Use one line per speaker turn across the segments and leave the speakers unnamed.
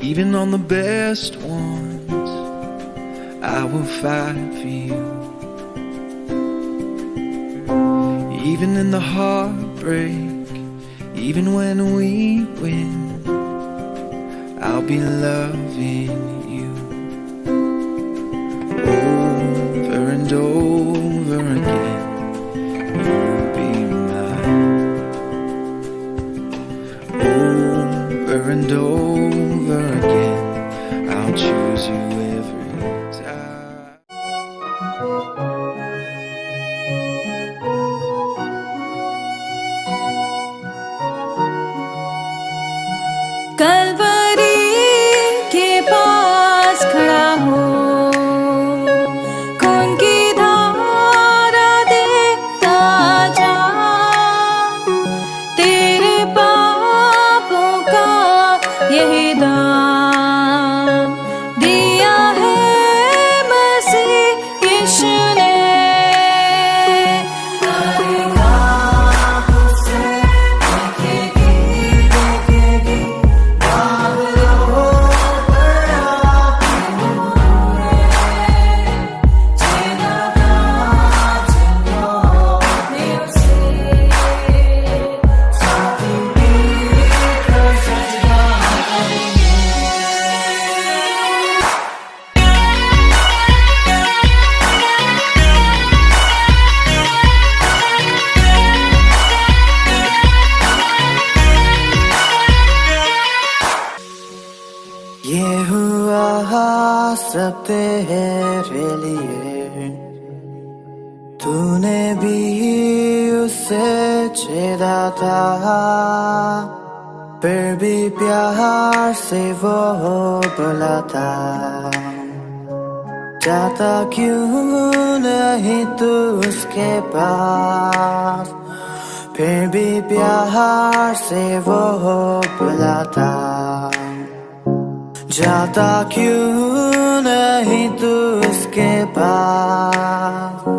Even on the best ones, I will fight for you. Even in the heartbreak, even when we win, I'll be loving you. Over and over again, you'll be mine. Over and over again, I'll choose you every time.
Kalvari के पास खड़ा हो, खून की धारा देखता जा, तेरे पापों का यही दाम दिया है मसीह यीशु ने।
ये हुआ सब तेरे लिए, तूने भी उसे छेड़ा था, फिर भी प्यार से वो बोला था, जाता क्यों नहीं तू उसके पास, फिर भी प्यार से वो बोला था, जाता क्यों नहीं तू उसके पास।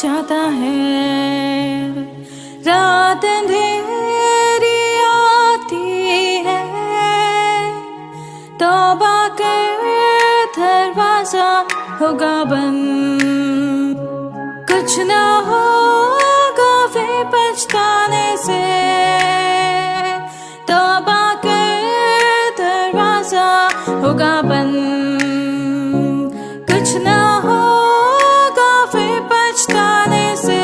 जाता है, रात अंधेरी आती है, तौबा कर दरवाजा होगा बंद, कुछ ना होगा फिर पछताने से, तौबा कर दरवाजा होगा बंद, कुछ ना होगा फिर पछताने से।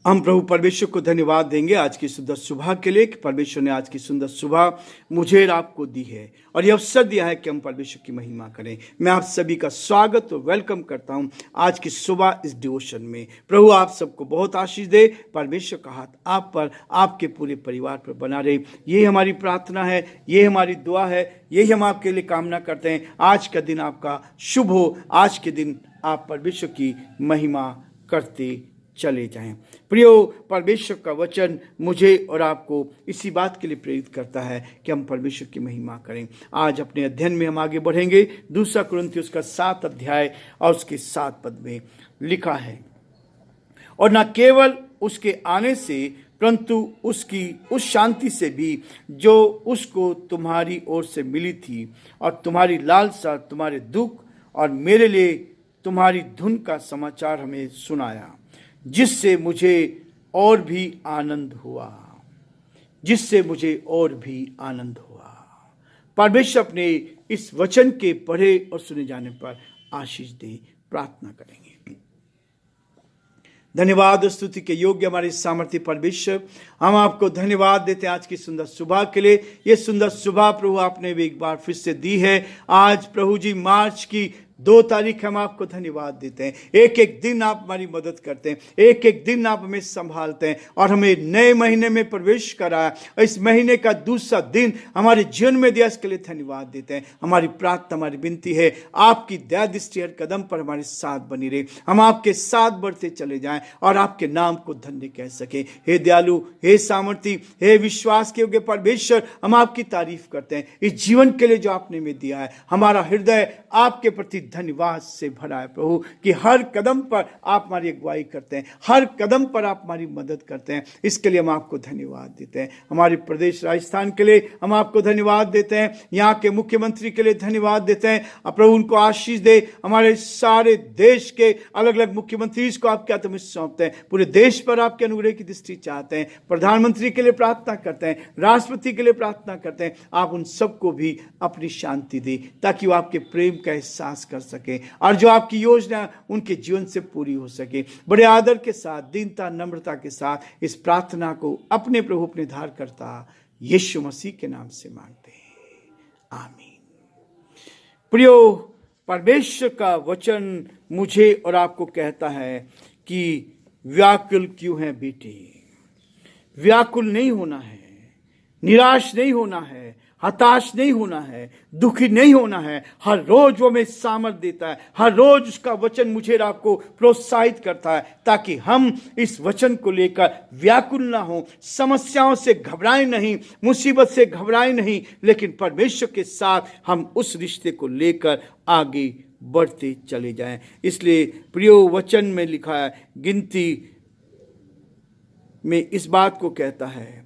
हम प्रभु परमेश्वर को धन्यवाद देंगे आज की सुंदर सुबह के लिए कि परमेश्वर ने आज की सुंदर सुबह मुझे और आपको दी है और यह अवसर दिया है कि हम परमेश्वर की महिमा करें। मैं आप सभी का स्वागत और वेलकम करता हूं आज की सुबह इस डिवोशन में। प्रभु आप सबको बहुत आशीष दे, परमेश्वर का हाथ आप पर, आपके पूरे परिवार पर बना रहे, ये हमारी प्रार्थना है, ये हमारी दुआ है, यही हम आपके लिए कामना करते हैं। आज का दिन आपका शुभ हो, आज के दिन आप परमेश्वर की महिमा करते चले जाएं। प्रियो, परमेश्वर का वचन मुझे और आपको इसी बात के लिए प्रेरित करता है कि हम परमेश्वर की महिमा करें। आज अपने अध्ययन में हम आगे बढ़ेंगे। 2 कुरिन्थियों का 7 अध्याय और उसके 7 पद में लिखा है, और न केवल उसके आने से परंतु उसकी उस शांति से भी जो उसको तुम्हारी ओर से मिली थी, और तुम्हारी लालसा, तुम्हारे दुख और मेरे लिए तुम्हारी धुन का समाचार हमें सुनाया, जिससे मुझे और भी आनंद हुआ, जिससे मुझे और भी आनंद हुआ। परमेश्वर अपने इस वचन के पढ़े और सुने जाने पर आशीष दे। प्रार्थना करेंगे। धन्यवाद और स्तुति के योग्य हमारे सामर्थ्य परमेश्वर, हम आपको धन्यवाद देते हैं आज की सुंदर सुबह के लिए। ये सुंदर सुबह प्रभु आपने भी एक बार फिर से दी है। आज प्रभु जी मार्च की 2 तारीख हम आपको धन्यवाद देते हैं। एक एक दिन आप हमारी मदद करते हैं, एक एक दिन आप हमें संभालते हैं और हमें नए महीने में प्रवेश कराया। इस महीने का दूसरा दिन हमारे जीवन में दिया, इसके लिए धन्यवाद देते हैं। हमारी प्रार्थना, हमारी विनती है, आपकी दया दृष्टि हर कदम पर हमारे साथ बनी रहे, हम आपके साथ बढ़ते चले जाएं और आपके नाम को धन्य कह सके। हे दयालु, हे सामर्थी, हे विश्वास के योग्य परमेश्वर, हम आपकी तारीफ करते हैं इस जीवन के लिए जो आपने हमें दिया है। हमारा हृदय आपके प्रति धन्यवाद से भरा है प्रभु, कि हर कदम पर आप हमारी अगुवाई करते हैं, हर कदम पर आप हमारी मदद करते हैं। इसके लिए हम आपको धन्यवाद देते हैं। हमारे प्रदेश राजस्थान के लिए हम आपको धन्यवाद देते हैं। यहाँ के मुख्यमंत्री के लिए धन्यवाद देते हैं। प्रभु उनको आशीष दे। हमारे सारे देश के अलग अलग मुख्यमंत्री को आपके हाथों में सौंपते हैं। पूरे देश पर आपके अनुग्रह की दृष्टि चाहते हैं। प्रधानमंत्री के लिए प्रार्थना करते हैं, राष्ट्रपति के लिए प्रार्थना करते हैं। आप उन सबको भी अपनी शांति दी, ताकि वो आपके प्रेम का एहसास कर सके और जो आपकी योजना उनके जीवन से पूरी हो सके। बड़े आदर के साथ, दीनता, नम्रता के साथ इस प्रार्थना को अपने प्रभु, अपने धारकर्ता यीशु मसीह के नाम से मांगते हैं, आमीन। प्रियो, परमेश्वर का वचन मुझे और आपको कहता है कि व्याकुल क्यों है बेटे। व्याकुल नहीं होना है, निराश नहीं होना है, हताश नहीं होना है, दुखी नहीं होना है। हर रोज वो हमें सामर्थ देता है, हर रोज उसका वचन मुझे और आपको प्रोत्साहित करता है, ताकि हम इस वचन को लेकर व्याकुल ना हो, समस्याओं से घबराएं नहीं, मुसीबत से घबराएं नहीं, लेकिन परमेश्वर के साथ हम उस रिश्ते को लेकर आगे बढ़ते चले जाएं। इसलिए प्रियो, वचन में लिखा है, गिनती में इस बात को कहता है,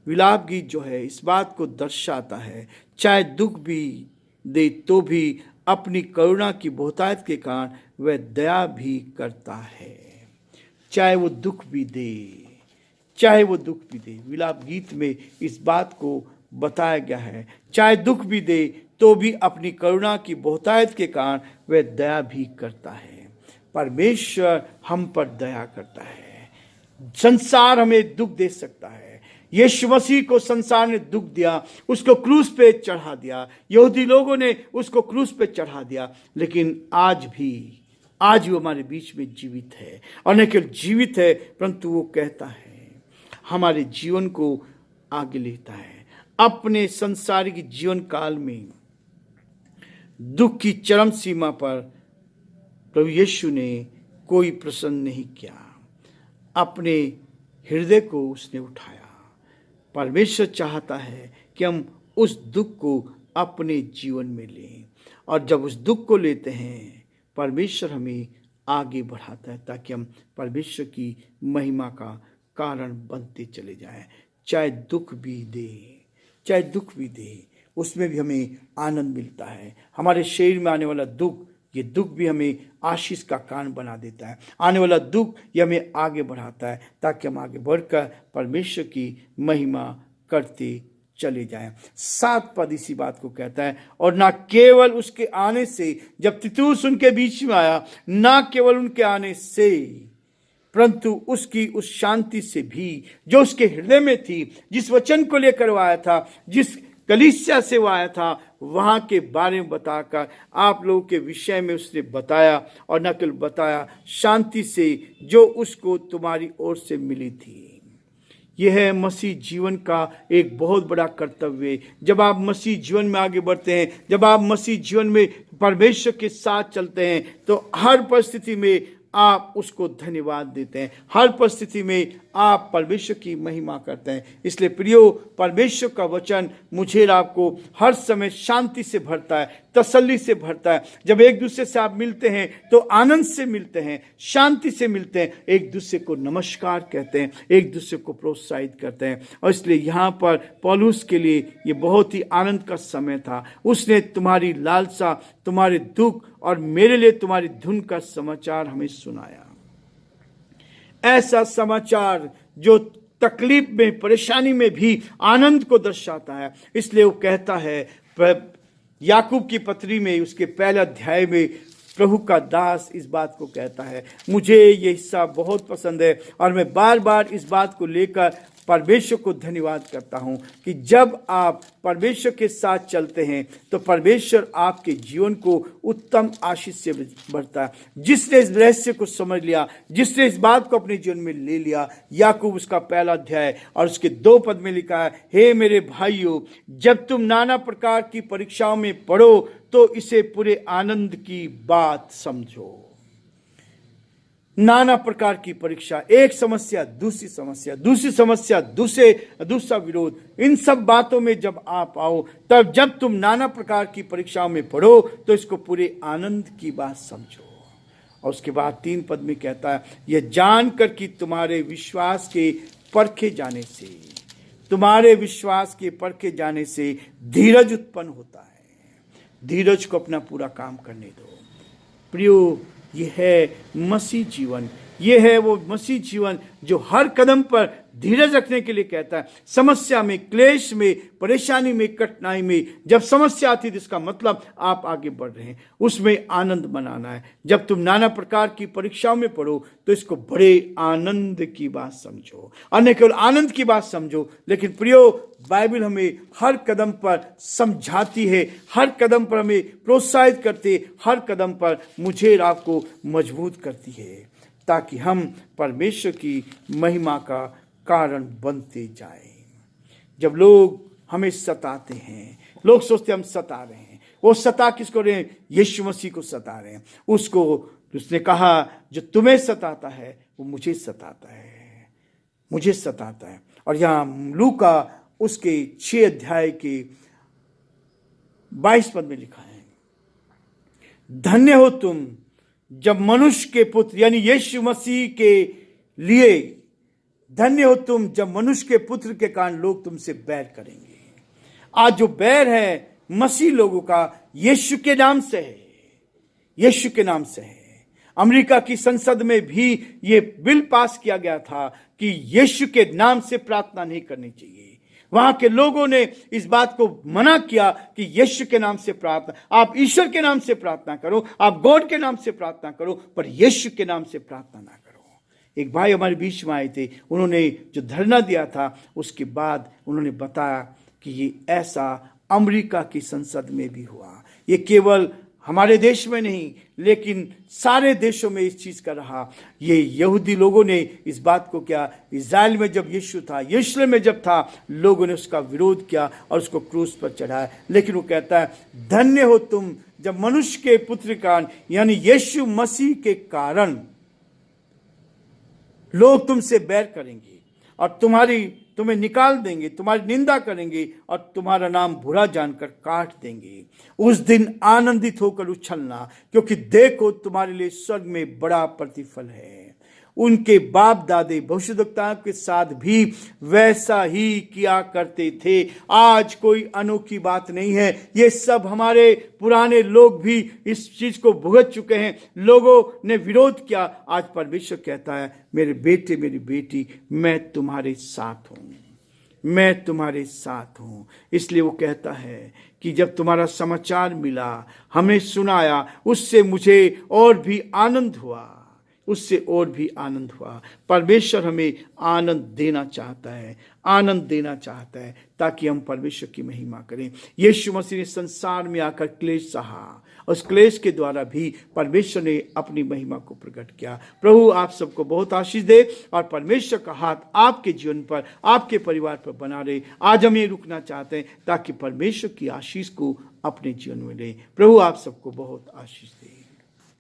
विलाप गीत जो है इस बात को दर्शाता है, चाहे दुख भी दे तो भी अपनी करुणा की बहुतायत के कारण वह दया भी करता है। चाहे वो दुख भी दे, चाहे वो दुख भी दे, विलाप गीत में इस बात को बताया गया है। चाहे दुख भी दे तो भी अपनी करुणा की बहुतायत के कारण वह दया भी करता है। परमेश्वर हम पर दया करता है। संसार हमें दुख दे सकता है, यीशु मसीह को संसार ने दुख दिया, उसको क्रूस पे चढ़ा दिया, यहूदी लोगों ने उसको क्रूस पे चढ़ा दिया, लेकिन आज वो हमारे बीच में जीवित है। और न केवल जीवित है, परंतु वो कहता है, हमारे जीवन को आगे लेता है। अपने संसारिक जीवन काल में दुख की चरम सीमा पर प्रभु यीशु ने कोई प्रसन्न नहीं किया, अपने हृदय को उसने उठाया। परमेश्वर चाहता है कि हम उस दुख को अपने जीवन में लें, और जब उस दुख को लेते हैं, परमेश्वर हमें आगे बढ़ाता है, ताकि हम परमेश्वर की महिमा का कारण बनते चले जाएं। चाहे दुख भी दे, चाहे दुख भी दे, उसमें भी हमें आनंद मिलता है। हमारे शरीर में आने वाला दुख, ये दुख भी हमें आशीष का कारण बना देता है। आने वाला दुख ये हमें आगे बढ़ाता है, ताकि हम आगे बढ़कर परमेश्वर की महिमा करते चले जाएं। 7 पद इसी बात को कहता है, और ना केवल उसके आने से, जब तीतुस उनके बीच में आया, ना केवल उनके आने से, परंतु उसकी उस शांति से भी जो उसके हृदय में थी, जिस वचन को लेकर वो आया था, जिस कलीसिया से वो आया था, वहाँ के बारे में बताकर आप लोगों के विषय में उसने बताया, और न केवल बताया, शांति से जो उसको तुम्हारी ओर से मिली थी। यह है मसीह जीवन का एक बहुत बड़ा कर्तव्य। जब आप मसीह जीवन में आगे बढ़ते हैं, जब आप मसीह जीवन में परमेश्वर के साथ चलते हैं, तो हर परिस्थिति में आप उसको धन्यवाद देते हैं, हर परिस्थिति में आप परमेश्वर की महिमा करते हैं। इसलिए प्रियो, परमेश्वर का वचन मुझे और आपको हर समय शांति से भरता है, तसल्ली से भरता है। जब एक दूसरे से आप मिलते हैं तो आनंद से मिलते हैं, शांति से मिलते हैं, एक दूसरे को नमस्कार कहते हैं, एक दूसरे को प्रोत्साहित करते हैं। और इसलिए यहाँ पर पौलुस के लिए ये बहुत ही आनंद का समय था। उसने तुम्हारी लालसा, तुम्हारे दुख और मेरे लिए तुम्हारी धुन का समाचार हमें सुनाया। ऐसा समाचार जो तकलीफ में, परेशानी में भी आनंद को दर्शाता है। इसलिए वो कहता है याकूब की पत्री में, उसके पहले अध्याय में प्रभु का दास इस बात को कहता है। मुझे ये हिस्सा बहुत पसंद है और मैं बार बार इस बात को लेकर परमेश्वर को धन्यवाद करता हूं कि जब आप परमेश्वर के साथ चलते हैं तो परमेश्वर आपके जीवन को उत्तम आशीष से भरता है। जिसने इस रहस्य को समझ लिया, जिसने इस बात को अपने जीवन में ले लिया, याकूब उसका 1 अध्याय और उसके 2 पद में लिखा है, हे मेरे भाइयों, जब तुम नाना प्रकार की परीक्षाओं में पढ़ो तो इसे पूरे आनंद की बात समझो। नाना प्रकार की परीक्षा, एक समस्या दूसरी समस्या, दूसरी समस्या दूसरा विरोध, इन सब बातों में जब आप आओ, तब जब तुम नाना प्रकार की परीक्षाओं में पढ़ो तो इसको पूरे आनंद की बात समझो। और उसके बाद 3 पद में कहता है, यह जानकर कि तुम्हारे विश्वास के परखे जाने से धीरज उत्पन्न होता है। धीरज को अपना पूरा काम करने दो। प्रियो, ये है मसीह जीवन, ये है वो मसीह जीवन जो हर कदम पर धीरज रखने के लिए कहता है। समस्या में, क्लेश में, परेशानी में, कठिनाई में जब समस्या आती है, जिसका मतलब आप आगे बढ़ रहे हैं, उसमें आनंद मनाना है। जब तुम नाना प्रकार की परीक्षाओं में पढ़ो तो इसको बड़े आनंद की बात समझो, और न केवल आनंद की बात समझो, लेकिन प्रियो, बाइबल हमें हर कदम पर समझाती है, हर कदम पर हमें प्रोत्साहित करते, हर कदम पर मुझे और आपको मजबूत करती है, ताकि हम परमेश्वर की महिमा का कारण बनते जाएं। जब लोग हमें सताते हैं, लोग सोचते हम सता रहे हैं, वो सता किसको रहे हैं? यीशु मसीह को सता रहे हैं। उसने कहा, जो तुम्हें सताता है वो मुझे सताता है, मुझे सताता है। और यहाँ लूका उसके 6 अध्याय के 22 पद में लिखा है, धन्य हो तुम जब मनुष्य के पुत्र, यानी यीशु मसीह के लिए धन्य हो तुम जब मनुष्य के पुत्र के कारण लोग तुमसे बैर करेंगे। आज जो बैर है मसीह लोगों का, यीशु के नाम से है, यीशु के नाम से है। अमेरिका की संसद में भी ये बिल पास किया गया था कि यीशु के नाम से प्रार्थना नहीं करनी चाहिए। वहां के लोगों ने इस बात को मना किया कि यीशु के नाम से प्रार्थना, आप ईश्वर के नाम से प्रार्थना करो, आप गॉड के नाम से प्रार्थना करो, पर यीशु के नाम से प्रार्थना ना करो। एक भाई हमारे बीच में आए थे, उन्होंने जो धरना दिया था उसके बाद उन्होंने बताया कि ये ऐसा अमेरिका की संसद में भी हुआ। ये केवल हमारे देश में नहीं, लेकिन सारे देशों में इस चीज का रहा। ये यहूदी लोगों ने इस बात को किया। इज़राइल में जब यीशु था, यरूशलेम में जब था, लोगों ने उसका विरोध किया और उसको क्रूस पर चढ़ाया। लेकिन वो कहता है, धन्य हो तुम जब मनुष्य के पुत्र के कारण, यानी यीशु मसीह के कारण लोग तुमसे बैर करेंगे और तुम्हें निकाल देंगे, तुम्हारी निंदा करेंगे और तुम्हारा नाम बुरा जानकर काट देंगे। उस दिन आनंदित होकर उछलना, क्योंकि देखो तुम्हारे लिए स्वर्ग में बड़ा प्रतिफल है। उनके बाप दादे भविष्यद्वक्ताओं के साथ भी वैसा ही किया करते थे। आज कोई अनोखी बात नहीं है, ये सब हमारे पुराने लोग भी इस चीज को भुगत चुके हैं। लोगों ने विरोध किया। आज परमेश्वर कहता है, मेरे बेटे मेरी बेटी, मैं तुम्हारे साथ हूं, मैं तुम्हारे साथ हूं। इसलिए वो कहता है कि जब तुम्हारा समाचार मिला, हमें सुनाया, उससे मुझे और भी आनंद हुआ, उससे और भी आनंद हुआ। परमेश्वर हमें आनंद देना चाहता है, आनंद देना चाहता है, ताकि हम परमेश्वर की महिमा करें। यीशु मसीह ने संसार में आकर क्लेश सहा, उस क्लेश के द्वारा भी परमेश्वर ने अपनी महिमा को प्रकट किया। प्रभु आप सबको बहुत आशीष दे और परमेश्वर का हाथ आपके जीवन पर, आपके परिवार पर बना रहे। आज हम ये रुकना चाहते हैं ताकि परमेश्वर की आशीष को अपने जीवन में लें। प्रभु आप सबको बहुत आशीष दे।